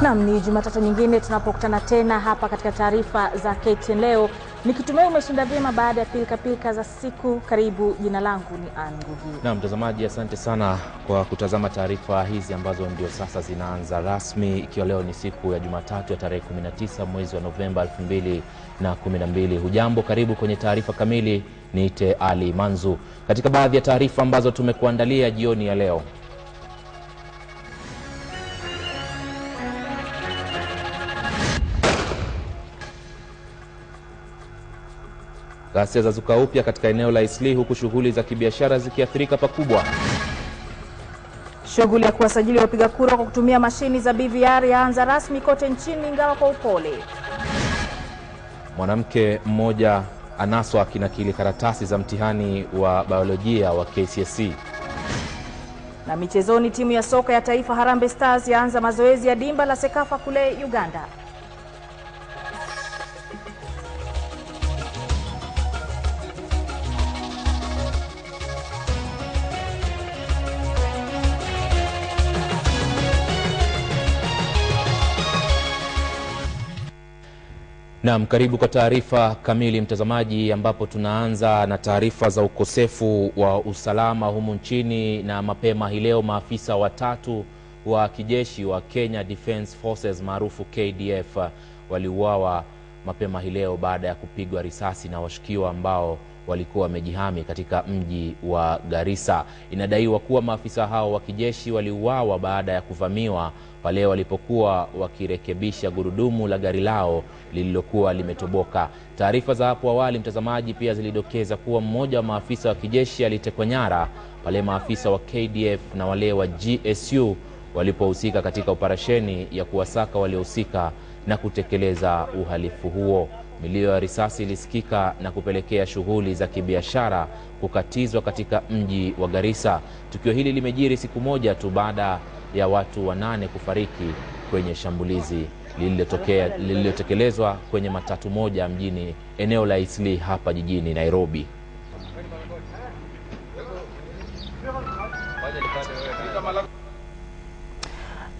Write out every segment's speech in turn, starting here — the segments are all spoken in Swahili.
Naam, ni Jumatatu nyingine tunapokutana tena hapa katika taarifa za KTN leo. Nikitumai umeshinda vyema baada ya pilika za siku. Karibu, jina langu ni Ann Ngugi. Naam mtazamaji, asante sana kwa kutazama taarifa hizi ambazo ndio sasa zinaanza rasmi, ikiwa leo ni siku ya Jumatatu ya tarehe 19 mwezi wa Novemba 2012. Hujambo, karibu kwenye taarifa kamili. Niite Ali Manzu. Katika baadhi ya taarifa ambazo tumekuandalia jioni ya leo: ghasia zazuka upya katika eneo la Eastleigh, huku shughuli za kibiashara zikiathirika pakubwa. Shughuli ya kuwasajili wapiga kura kwa kutumia mashini za BVR yaanza rasmi kote nchini, ingawa kwa upole. Mwanamke mmoja anaswa akinakili karatasi za mtihani wa biolojia wa KCSE. Na michezoni, timu ya soka ya taifa Harambee Stars yaanza mazoezi ya dimba la Sekafa kule Uganda. Naam, karibu kwa taarifa kamili mtazamaji, ambapo tunaanza na taarifa za ukosefu wa usalama humu nchini. Na mapema hii leo maafisa watatu wa kijeshi wa Kenya Defence Forces maarufu KDF waliuawa mapema hii leo baada ya kupigwa risasi na washukiwa ambao walikuwa wamejihami katika mji wa Garissa. Inadaiwa kuwa maafisa hao wa kijeshi waliuawa baada ya kuvamiwa pale walipokuwa wakirekebisha gurudumu la gari lao lililokuwa limetoboka. Taarifa za hapo awali mtazamaji pia zilidokeza kuwa mmoja wa maafisa wa kijeshi alitekwa nyara pale maafisa wa KDF na wale wa GSU walipohusika katika operesheni ya kuwasaka waliohusika na kutekeleza uhalifu huo. Milio ya risasi ilisikika na kupelekea shughuli za kibiashara kukatizwa katika mji wa Garissa. Tukio hili limejiri siku moja tu baada ya watu 8 kufariki kwenye shambulizi lililotekelezwa kwenye matatu moja mjini eneo la Eastleigh hapa jijini Nairobi.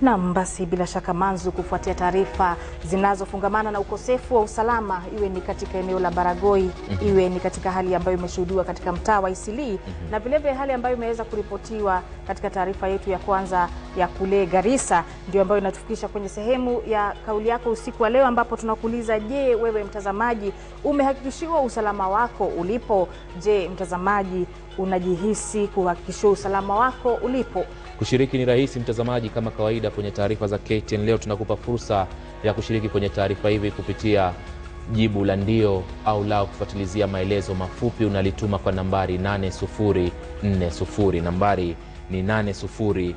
Naam, basi bila shaka Manzu, kufuatia taarifa zinazofungamana na ukosefu wa usalama, iwe ni katika eneo la Baragoi, iwe ni katika hali ambayo imeshuhudiwa katika mtaa wa Eastleigh, na vile vile hali ambayo imeweza kuripotiwa katika taarifa yetu ya kwanza ya kule Garissa, ndio ambayo inatufikisha kwenye sehemu ya kauli yako usiku wa leo, ambapo tunakuuliza, je, wewe mtazamaji umehakikishiwa usalama wako ulipo? Je, mtazamaji unajihisi kuhakikishiwa usalama wako ulipo? Kushiriki ni rahisi mtazamaji, kama kawaida kwenye taarifa za KTN leo tunakupa fursa ya kushiriki kwenye taarifa hivi kupitia jibu la ndio au la. Kufuatilizia maelezo mafupi unalituma kwa nambari 8040. Nambari ni 8040.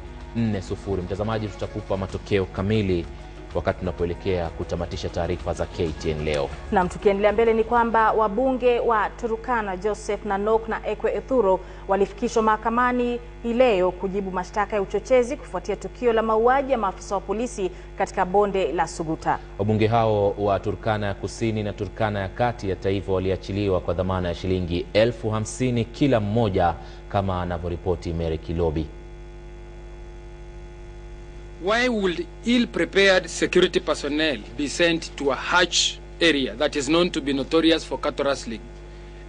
Mtazamaji, tutakupa matokeo kamili wakati tunapoelekea kutamatisha taarifa za KTN leo. Na tukiendelea mbele ni kwamba wabunge wa Turkana Joseph Nanok na Ekwe Ethuro walifikishwa mahakamani hii leo kujibu mashtaka ya uchochezi kufuatia tukio la mauaji ya maafisa wa polisi katika bonde la Suguta. Wabunge hao wa Turkana ya Kusini na Turkana ya Kati ya taifa waliachiliwa kwa dhamana ya shilingi 50,000 kila mmoja, kama anavyoripoti Mary Kilobi. Why would ill-prepared security personnel be sent to a harsh area that is known to be notorious for cattle rustling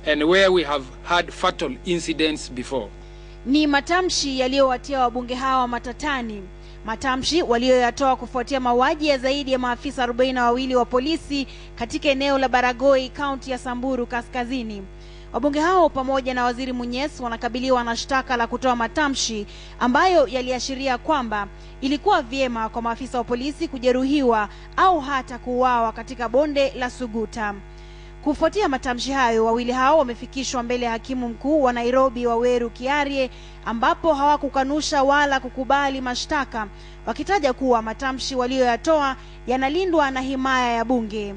and where we have had fatal incidents before? Ni matamshi yaliyowatia wabunge hawa matatani. Matamshi walioyatoa kufuatia mauaji ya zaidi ya maafisa 42 wa polisi katika eneo la Baragoi, kaunti ya Samburu Kaskazini. Wabunge hao pamoja na Waziri Munyes wanakabiliwa na shtaka la kutoa matamshi ambayo yaliashiria kwamba ilikuwa vyema kwa maafisa wa polisi kujeruhiwa au hata kuuawa katika bonde la Suguta. Kufuatia matamshi hayo, wawili hao wamefikishwa mbele ya hakimu mkuu wa Nairobi Waweru Kiarie, ambapo hawakukanusha wala kukubali mashtaka, wakitaja kuwa matamshi walioyatoa yanalindwa na himaya ya bunge.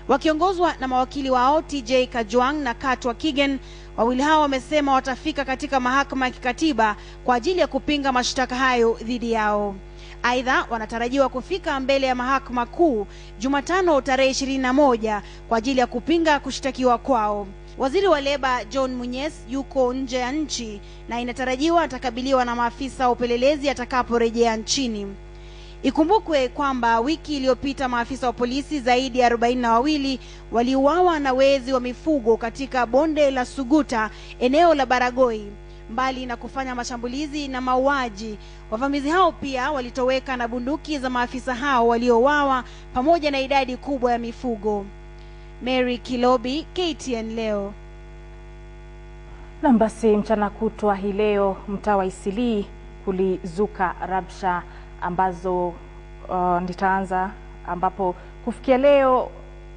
Wakiongozwa na mawakili wao TJ Kajwang na Katwa Kigen, wawili hao wamesema watafika katika mahakama ya kikatiba kwa ajili ya kupinga mashtaka hayo dhidi yao. Aidha, wanatarajiwa kufika mbele ya mahakama kuu Jumatano tarehe 21 kwa ajili ya kupinga kushtakiwa kwao. Waziri wa Leba John Munyes yuko nje ya nchi na inatarajiwa atakabiliwa na maafisa wa upelelezi atakaporejea nchini. Ikumbukwe kwamba wiki iliyopita maafisa wa polisi zaidi ya 42 waliuawa na wezi wa mifugo katika bonde la Suguta, eneo la Baragoi. Mbali na kufanya mashambulizi na mauaji, wavamizi hao pia walitoweka na bunduki za maafisa hao waliouawa pamoja na idadi kubwa ya mifugo. Mary Kilobi, KTN leo. Na basi mchana kutwa hii leo mtaa wa Eastleigh kulizuka rabsha ambazo nitaanza ambapo kufikia leo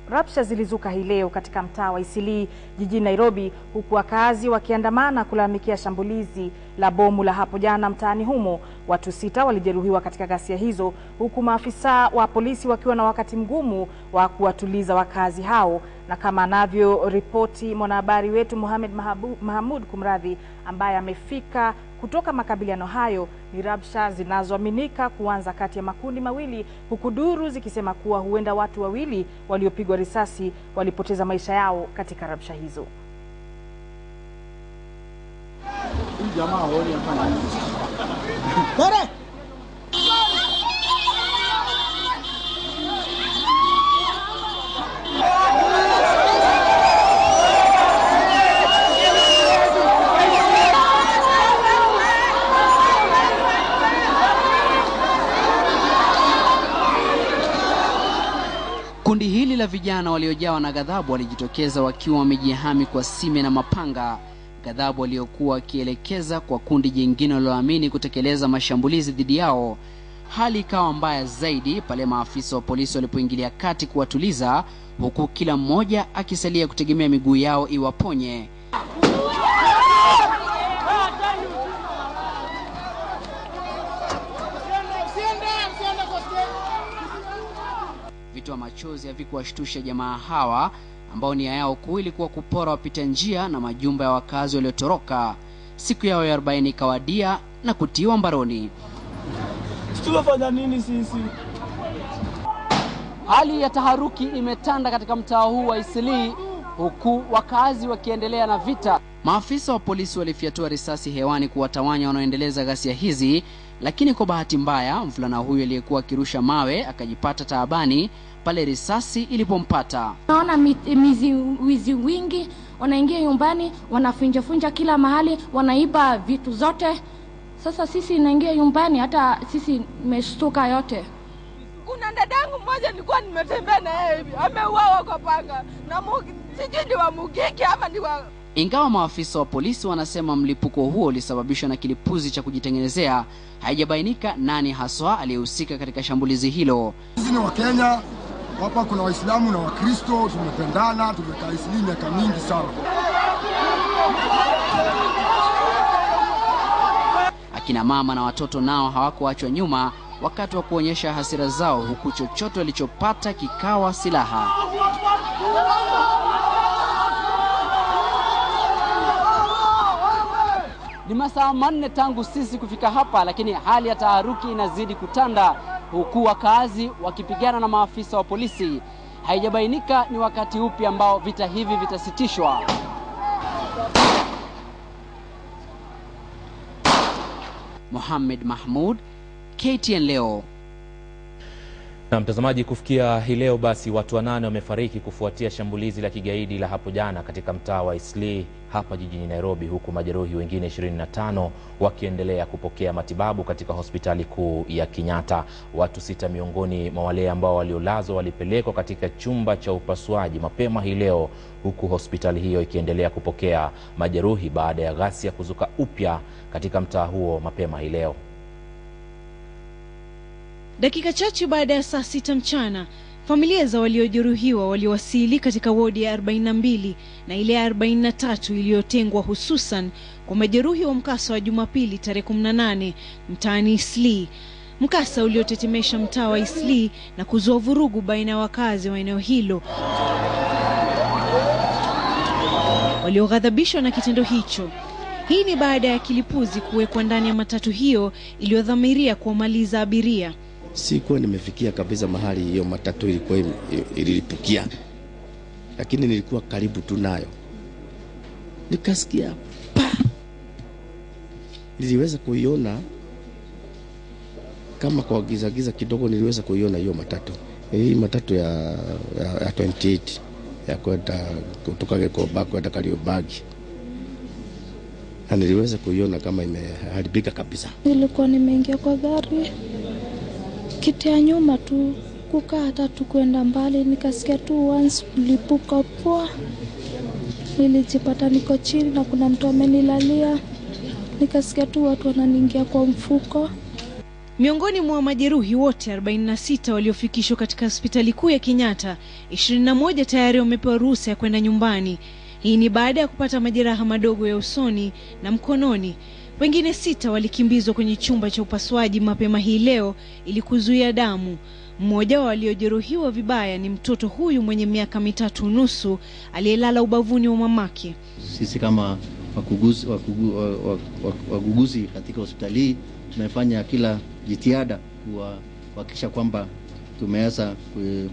rabsha zilizuka hii leo katika mtaa wa Eastleigh jijini Nairobi, huku wakazi wakiandamana kulalamikia shambulizi la bomu la hapo jana mtaani humo. Watu 6 walijeruhiwa katika ghasia hizo, huku maafisa wa polisi wakiwa na wakati mgumu wa kuwatuliza wakazi hao. Na kama anavyo ripoti mwanahabari wetu Mohamed Mahamud Kumradhi, ambaye amefika kutoka makabiliano hayo, ni rabsha zinazoaminika kuanza kati ya makundi mawili, huku duru zikisema kuwa huenda watu wawili waliopigwa risasi walipoteza maisha yao katika rabsha hizo. Kundi hili la vijana waliojawa na ghadhabu walijitokeza wakiwa wamejihami kwa sime na mapanga, ghadhabu waliokuwa wakielekeza kwa kundi jingine walioamini kutekeleza mashambulizi dhidi yao. Hali ikawa mbaya zaidi pale maafisa wa polisi walipoingilia kati kuwatuliza, huku kila mmoja akisalia kutegemea miguu yao iwaponye. Vitoa machozi havikuwashtusha jamaa hawa ambao nia yao kuu ilikuwa kupora wapita njia na majumba ya wakazi waliotoroka. Siku yao ya 40 ikawadia na kutiwa mbaroni. Tunafanya nini sisi? Hali ya taharuki imetanda katika mtaa huu wa Eastleigh, huku wakazi wakiendelea na vita. Maafisa wa polisi walifyatua risasi hewani kuwatawanya wanaoendeleza ghasia hizi, lakini kwa bahati mbaya mvulana huyu aliyekuwa akirusha mawe akajipata taabani pale risasi ilipompata. Naona wizi wingi, wanaingia nyumbani, wanafunja kila mahali, wanaiba vitu zote. Sasa sisi naingia nyumbani, hata sisi tumeshtuka yote. Kuna dadangu mmoja nilikuwa nimetembea na yeye hivi, ameuawa kwa panga na sijui ni wa Mugiki ama ni wa... Ingawa maafisa wa polisi wanasema mlipuko huo ulisababishwa na kilipuzi cha kujitengenezea, haijabainika nani haswa aliyehusika katika shambulizi hilo. Sisi ni Wakenya, hapa kuna Waislamu na Wakristo, tumependana, tumekaa Eastleigh miaka mingi sana. Akina mama na watoto nao hawakuachwa nyuma wakati wa kuonyesha hasira zao, huku chochote walichopata kikawa silaha. Ni masaa 4 tangu sisi kufika hapa, lakini hali ya taharuki inazidi kutanda, huku wakazi wakipigana na maafisa wa polisi. Haijabainika ni wakati upi ambao vita hivi vitasitishwa. Mohamed Mahmud, KTN leo. Na mtazamaji, kufikia hii leo basi watu 8 wamefariki kufuatia shambulizi la kigaidi la hapo jana katika mtaa wa Eastleigh hapa jijini Nairobi, huku majeruhi wengine 25 wakiendelea kupokea matibabu katika hospitali kuu ya Kenyatta. Watu 6 miongoni mwa wale ambao waliolazwa walipelekwa katika chumba cha upasuaji mapema hii leo, huku hospitali hiyo ikiendelea kupokea majeruhi baada ya ghasia kuzuka upya katika mtaa huo mapema hii leo. Dakika chache baada ya saa 6 mchana, familia za waliojeruhiwa waliwasili katika wodi ya 42 na ile ya 43 iliyotengwa hususan kwa majeruhi wa mkasa wa Jumapili tarehe 18 mtaani Eastleigh. Mkasa uliotetemesha mtaa wa Eastleigh na kuzua vurugu baina ya wakazi wa eneo hilo walioghadhabishwa na kitendo hicho. Hii ni baada ya kilipuzi kuwekwa ndani ya matatu hiyo iliyodhamiria kuwamaliza abiria. Sikuwa nimefikia kabisa mahali hiyo matatu ilikuwa ililipukia, lakini nilikuwa karibu tu nayo. Nikasikia niliweza kuiona kama kwa giza kidogo niliweza kuiona hiyo matatu. Hii matatu ya 28 ya kwenda kutoka Gikoba kwenda Kariobangi. Na niliweza kuiona kama imeharibika kabisa. Nilikuwa nimeingia kwa gari, kiti ya nyuma tu, kukaa hata tu kwenda mbali, nikasikia tu once mlipuka poa. Nilijipata niko chini na kuna mtu amenilalia, nikasikia tu watu wananiingia kwa mfuko. Miongoni mwa majeruhi wote 46 waliofikishwa katika hospitali kuu ya Kenyatta, 21 tayari wamepewa ruhusa ya kwenda nyumbani. Hii ni baada ya kupata majeraha madogo ya usoni na mkononi. Wengine 6 walikimbizwa kwenye chumba cha upasuaji mapema hii leo ili kuzuia damu. Mmoja wa waliojeruhiwa vibaya ni mtoto huyu mwenye miaka 3.5 aliyelala ubavuni wa mamake. Sisi kama waguguzi katika hospitali tumefanya kila jitihada kuhakikisha kwamba tumeweza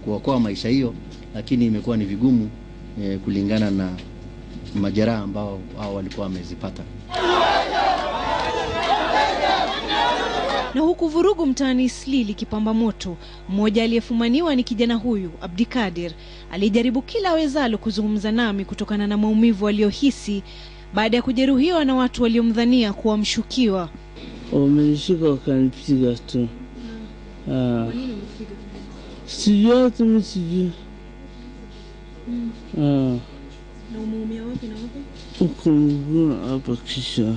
kuokoa maisha hiyo, lakini imekuwa ni vigumu kulingana na majeraha ambao hao walikuwa wamezipata. Na huku vurugu mtaani Eastleigh likipamba moto, mmoja aliyefumaniwa ni kijana huyu Abdikadir. Alijaribu kila awezalo kuzungumza nami kutokana na maumivu aliyohisi baada ya kujeruhiwa na watu waliomdhania kuwa mshukiwa. Wamenishika wakanipiga tu. Kwa nini umepiga? Sijui hata mimi sijui. Na umeumia wapi na wapi? Huko mguu hapa kisha.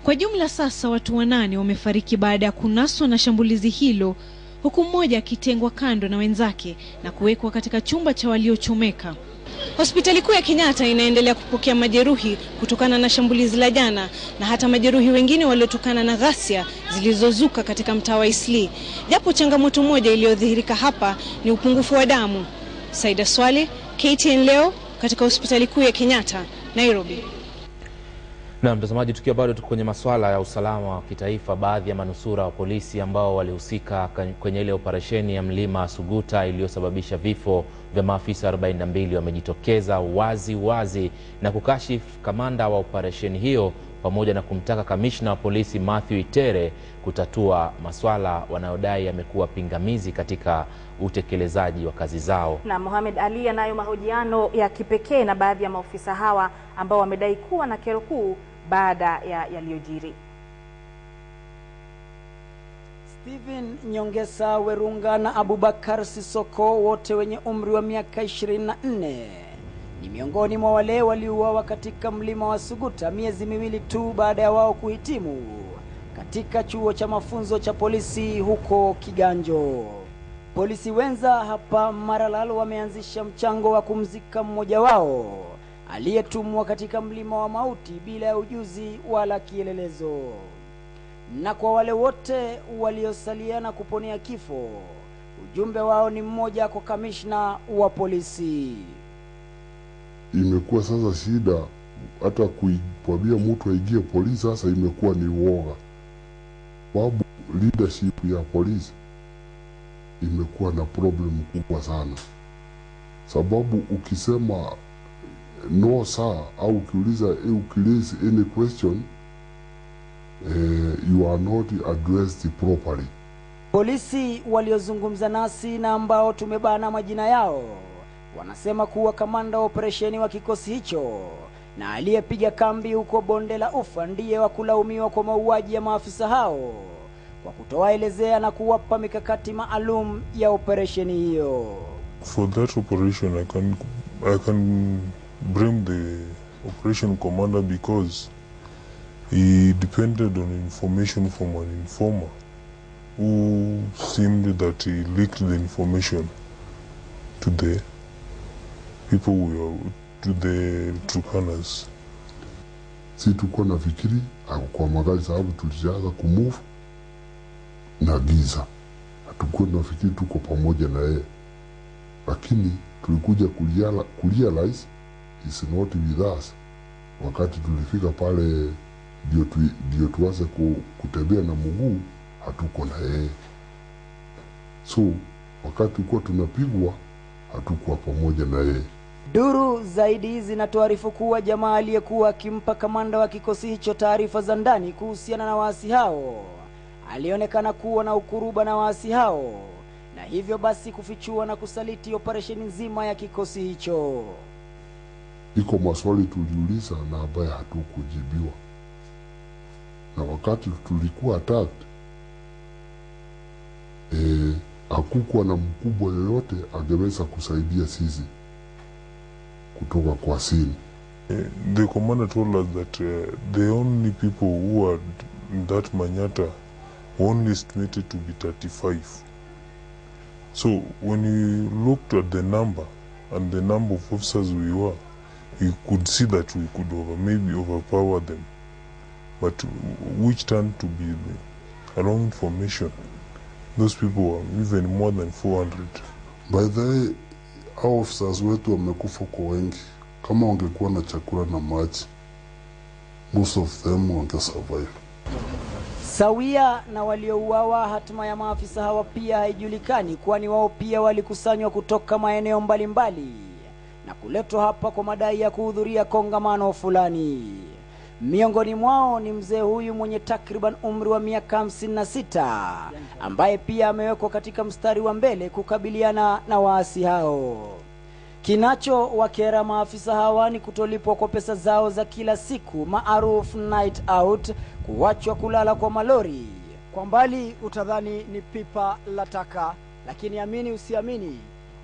Kwa jumla sasa watu 8 wamefariki baada ya kunaswa na shambulizi hilo, huku mmoja akitengwa kando na wenzake na kuwekwa katika chumba cha waliochomeka. Hospitali kuu ya Kenyatta inaendelea kupokea majeruhi kutokana na shambulizi la jana na hata majeruhi wengine waliotokana na ghasia zilizozuka katika mtaa wa Eastleigh. Japo changamoto moja iliyodhihirika hapa ni upungufu wa damu. Saida Swale, KTN leo katika hospitali kuu ya Kenyatta, Nairobi. Na mtazamaji, tukiwa bado tuko kwenye masuala ya usalama wa kitaifa, baadhi ya manusura wa polisi ambao walihusika kwenye ile operesheni ya Mlima Suguta iliyosababisha vifo vya maafisa 42 wamejitokeza wazi na kukashifu kamanda wa operesheni hiyo pamoja na kumtaka kamishna wa polisi Matthew Itere kutatua masuala wanayodai yamekuwa pingamizi katika utekelezaji wa kazi zao. Na Mohamed Ali anayo mahojiano ya kipekee na baadhi ya maofisa hawa ambao wamedai kuwa na kero kuu baada ya yaliyojiri. Steven Nyongesa Werunga na Abubakar Sisoko, wote wenye umri wa miaka 24, ni miongoni mwa wale waliouawa katika Mlima wa Suguta miezi miwili tu baada ya wao kuhitimu katika chuo cha mafunzo cha polisi huko Kiganjo. Polisi wenza hapa Maralal wameanzisha mchango wa kumzika mmoja wao aliyetumwa katika Mlima wa Mauti bila ya ujuzi wala kielelezo. Na kwa wale wote waliosalia na kuponea kifo, ujumbe wao ni mmoja kwa kamishna wa polisi. Imekuwa sasa shida hata kuambia mtu aingie polisi sasa imekuwa ni uoga. Babu leadership ya polisi imekuwa na problem kubwa sana. Sababu ukisema no sir au ukiuliza ukilezi any question you are not addressed properly. Polisi waliozungumza nasi na ambao tumebana majina yao wanasema kuwa kamanda wa operesheni wa kikosi hicho na aliyepiga kambi huko Bonde la Ufa ndiye wa kulaumiwa kwa mauaji ya maafisa hao kwa kutowaelezea na kuwapa mikakati maalum ya operesheni hiyo. For that operation I can blame the operation commander because he depended on information from an informer who seemed that he leaked the information to the people to the Turkanas. Si tuko na fikiri kwa magari sababu tulianza kumove na giza. Hatukuwa na fikiri tuko pamoja na yeye. Lakini tulikuja kurealize is not with us. Wakati tulifika pale ndio tuanze kutembea na mguu, hatuko na yeye. So wakati tulikuwa tunapigwa hatukuwa pamoja na yeye. Duru zaidi zinatuarifu kuwa jamaa aliyekuwa akimpa kamanda wa kikosi hicho taarifa za ndani kuhusiana na waasi hao alionekana kuwa na ukuruba na waasi hao, na hivyo basi kufichua na kusaliti operesheni nzima ya kikosi hicho. Iko maswali tuliuliza na ambaye hatukujibiwa, na wakati tulikuwa attacked hakukuwa na mkubwa yoyote angeweza kusaidia sisi kutoka kwa scene. The commander told us that the only people who were in that Manyata were only estimated to be 35. So when you looked at the number and the number of officers we were, you could see that we could maybe overpower them. But which turned to be the wrong information. Those people were even more than 400. By the way, our officers wetu wamekufa kwa wengi. Kama wangekuwa na chakula na maji, most of them wangesurvive. Sawia na waliouawa, hatima ya maafisa hawa pia haijulikani, kwani wao pia walikusanywa kutoka maeneo mbalimbali na kuletwa hapa kwa madai ya kuhudhuria kongamano fulani. Miongoni mwao ni mzee huyu mwenye takriban umri wa miaka 56 ambaye pia amewekwa katika mstari wa mbele kukabiliana na waasi hao. Kinacho wakera maafisa hawa ni kutolipwa kwa pesa zao za kila siku maarufu night out, kuachwa kulala kwa malori. Kwa mbali utadhani ni pipa la taka, lakini amini usiamini,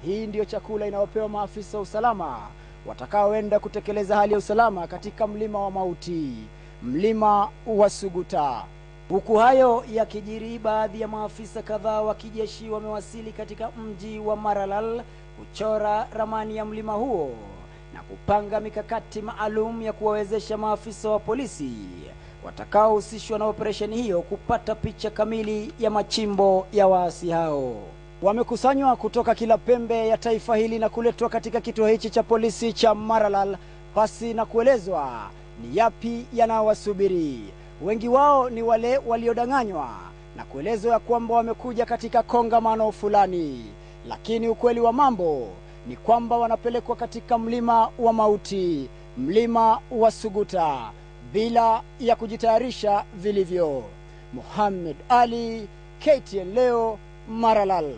hii ndiyo chakula inayopewa maafisa usalama watakaoenda kutekeleza hali ya usalama katika mlima wa mauti, mlima wa Suguta. Huku hayo yakijiri, baadhi ya maafisa kadhaa wa kijeshi wamewasili katika mji wa Maralal kuchora ramani ya mlima huo na kupanga mikakati maalum ya kuwawezesha maafisa wa polisi watakaohusishwa na operesheni hiyo kupata picha kamili ya machimbo ya waasi hao. Wamekusanywa kutoka kila pembe ya taifa hili na kuletwa katika kituo hichi cha polisi cha Maralal pasi na kuelezwa ni yapi yanawasubiri. Wengi wao ni wale waliodanganywa na kuelezwa ya kwamba wamekuja katika kongamano fulani, lakini ukweli wa mambo ni kwamba wanapelekwa katika mlima wa mauti, mlima wa Suguta, bila ya kujitayarisha vilivyo. Muhammad Ali, KTN leo, Maralal.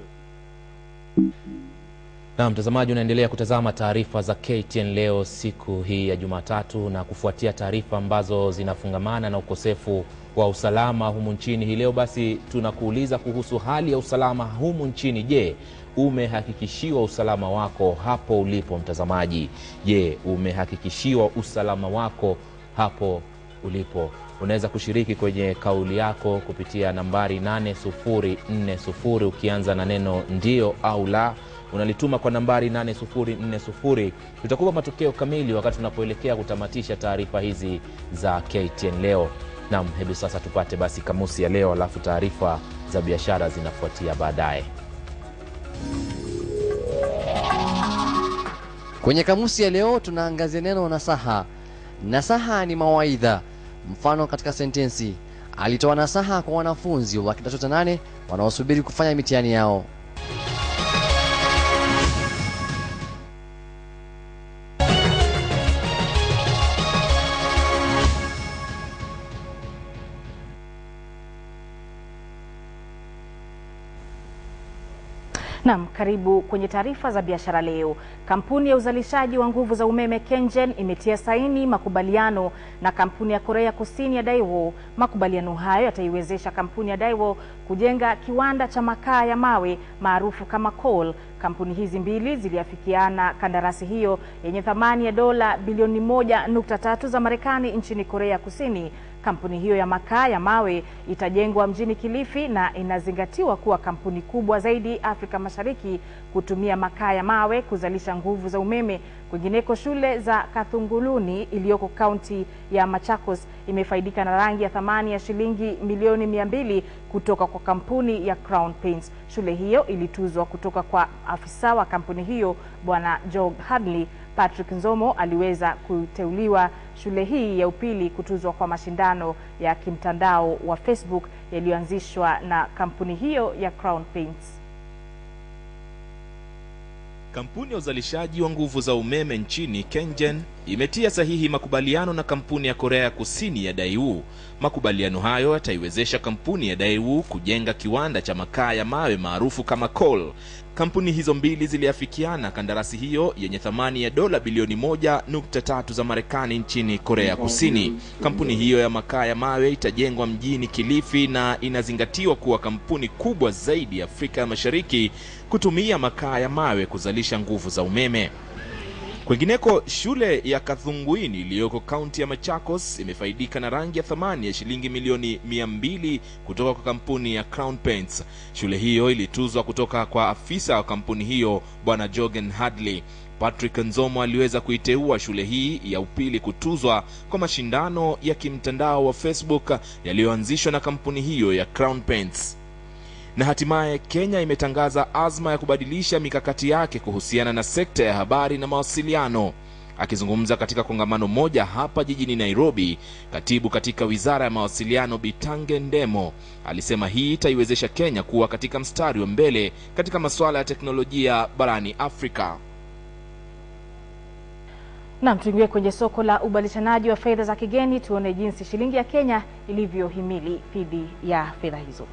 Na mtazamaji, unaendelea kutazama taarifa za KTN leo siku hii ya Jumatatu, na kufuatia taarifa ambazo zinafungamana na ukosefu wa usalama humu nchini hii leo, basi tunakuuliza kuhusu hali ya usalama humu nchini. Je, umehakikishiwa usalama wako hapo ulipo mtazamaji? Je, umehakikishiwa usalama wako hapo ulipo? Unaweza kushiriki kwenye kauli yako kupitia nambari 8040 ukianza na neno ndio au la. Unalituma kwa nambari 8040. Tutakupa matokeo kamili wakati tunapoelekea kutamatisha taarifa hizi za KTN leo. Naam, hebu sasa tupate basi kamusi ya leo, alafu taarifa za biashara zinafuatia baadaye. Kwenye kamusi ya leo tunaangazia neno nasaha. Nasaha ni mawaidha. Mfano katika sentensi: alitoa nasaha kwa wanafunzi wa kidato cha 8 wanaosubiri kufanya mitihani yao. Naam, karibu kwenye taarifa za biashara leo. Kampuni ya uzalishaji wa nguvu za umeme KenGen imetia saini makubaliano na kampuni ya Korea Kusini ya Daewoo. Makubaliano hayo yataiwezesha kampuni ya Daewoo kujenga kiwanda cha makaa ya mawe maarufu kama coal. Kampuni hizi mbili ziliafikiana kandarasi hiyo yenye thamani ya dola bilioni 1.3 za Marekani nchini Korea Kusini. Kampuni hiyo ya makaa ya mawe itajengwa mjini Kilifi na inazingatiwa kuwa kampuni kubwa zaidi Afrika Mashariki kutumia makaa ya mawe kuzalisha nguvu za umeme. Kwingineko, shule za Kathunguluni iliyoko kaunti ya Machakos imefaidika na rangi ya thamani ya shilingi milioni 200 kutoka kwa kampuni ya Crown Paints. Shule hiyo ilituzwa kutoka kwa afisa wa kampuni hiyo Bwana Jog Hadley. Patrick Nzomo aliweza kuteuliwa shule hii ya upili kutuzwa kwa mashindano ya kimtandao wa Facebook yaliyoanzishwa na kampuni hiyo ya Crown Paints. Kampuni ya uzalishaji wa nguvu za umeme nchini KenGen imetia sahihi makubaliano na kampuni ya Korea Kusini ya Daewoo. Makubaliano hayo yataiwezesha kampuni ya Daewoo kujenga kiwanda cha makaa ya mawe maarufu kama coal. Kampuni hizo mbili ziliafikiana kandarasi hiyo yenye thamani ya dola bilioni 1.3 za Marekani nchini Korea Kusini. Kampuni hiyo ya makaa ya mawe itajengwa mjini Kilifi na inazingatiwa kuwa kampuni kubwa zaidi Afrika ya Mashariki kutumia makaa ya mawe kuzalisha nguvu za umeme. Kwingineko, shule ya Kathunguini iliyoko kaunti ya Machakos imefaidika na rangi ya thamani ya shilingi milioni 200 kutoka kwa kampuni ya Crown Paints. Shule hiyo ilituzwa kutoka kwa afisa wa kampuni hiyo Bwana Jorgen Hadley. Patrick Nzomo aliweza kuiteua shule hii ya upili kutuzwa kwa mashindano ya kimtandao wa Facebook yaliyoanzishwa na kampuni hiyo ya Crown Paints. Na hatimaye Kenya imetangaza azma ya kubadilisha mikakati yake kuhusiana na sekta ya habari na mawasiliano. Akizungumza katika kongamano moja hapa jijini Nairobi, katibu katika Wizara ya Mawasiliano Bitange Ndemo alisema hii itaiwezesha Kenya kuwa katika mstari wa mbele katika masuala ya teknolojia barani Afrika. Na tuingie kwenye soko la ubadilishanaji wa fedha za kigeni, tuone jinsi shilingi ya Kenya ilivyohimili dhidi ya fedha hizo.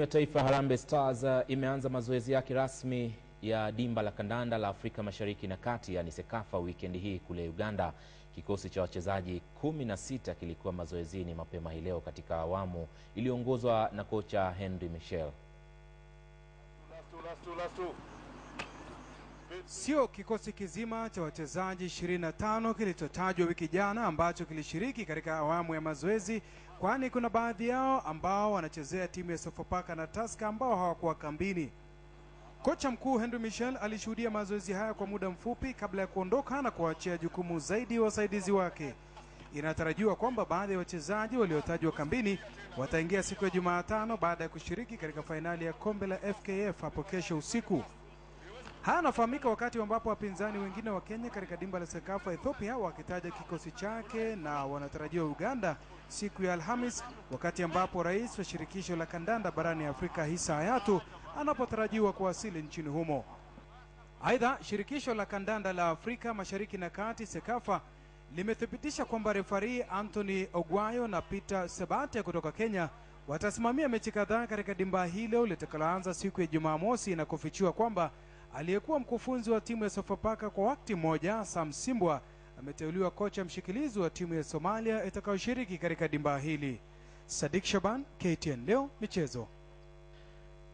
Taifa Harambee Stars imeanza mazoezi yake rasmi ya dimba la kandanda la Afrika Mashariki na Kati, yani Sekafa, weekend hii kule Uganda. Kikosi cha wachezaji 16 kilikuwa mazoezini mapema hii leo katika awamu iliyoongozwa na kocha Henry Michel. Sio kikosi kizima cha wachezaji 25 kilichotajwa wiki jana ambacho kilishiriki katika awamu ya mazoezi, kwani kuna baadhi yao ambao wanachezea timu ya Sofapaka na Tusker ambao hawakuwa kambini. Kocha mkuu Henry Michel alishuhudia mazoezi haya kwa muda mfupi kabla ya kuondoka na kuachia jukumu zaidi wasaidizi wake. Inatarajiwa kwamba baadhi ya wachezaji waliotajwa kambini wataingia siku ya Jumatano baada ya kushiriki katika fainali ya kombe la FKF hapo kesho usiku. Haya nafahamika wakati ambapo wapinzani wengine wa Kenya katika dimba la Sekafa Ethiopia wakitaja kikosi chake na wanatarajiwa Uganda siku ya Alhamis, wakati ambapo rais wa shirikisho la kandanda barani Afrika Hisa Hayatu anapotarajiwa kuwasili nchini humo. Aidha, shirikisho la kandanda la Afrika Mashariki na Kati Sekafa limethibitisha kwamba refari Anthony Ogwayo na Peter Sebate kutoka Kenya watasimamia mechi kadhaa katika dimba hilo litakaloanza siku ya Jumamosi, na kufichua kwamba aliyekuwa mkufunzi wa timu ya Sofapaka kwa wakati mmoja, Sam Simbwa, ameteuliwa kocha mshikilizi wa timu ya Somalia itakayoshiriki katika dimba hili. Sadik Shaban, KTN leo michezo.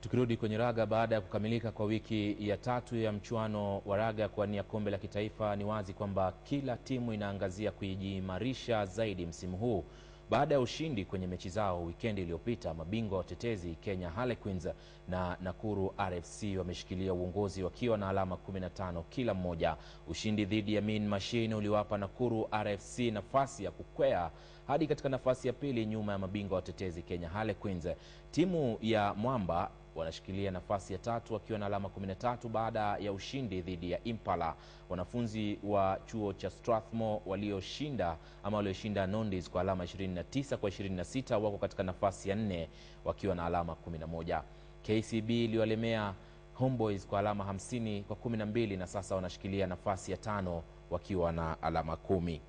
Tukirudi kwenye raga, baada ya kukamilika kwa wiki ya 3 ya mchuano wa raga kuwania kombe la kitaifa, ni wazi kwamba kila timu inaangazia kujiimarisha zaidi msimu huu. Baada ya ushindi kwenye mechi zao weekend iliyopita, mabingwa watetezi Kenya Harlequins na Nakuru RFC wameshikilia uongozi wakiwa na alama 15 kila mmoja. Ushindi dhidi ya Mean Machine uliwapa Nakuru RFC nafasi ya kukwea hadi katika nafasi ya pili nyuma ya mabingwa watetezi Kenya Harlequins. Timu ya Mwamba wanashikilia nafasi ya 3 wakiwa na alama 13 baada ya ushindi dhidi ya Impala. Wanafunzi wa chuo cha Strathmore walioshinda Nondis kwa alama 29 kwa 26 wako katika nafasi ya 4 wakiwa na alama 11. KCB iliwalemea Homeboys kwa alama 50 kwa 12 na sasa wanashikilia nafasi ya 5 wakiwa na alama 10.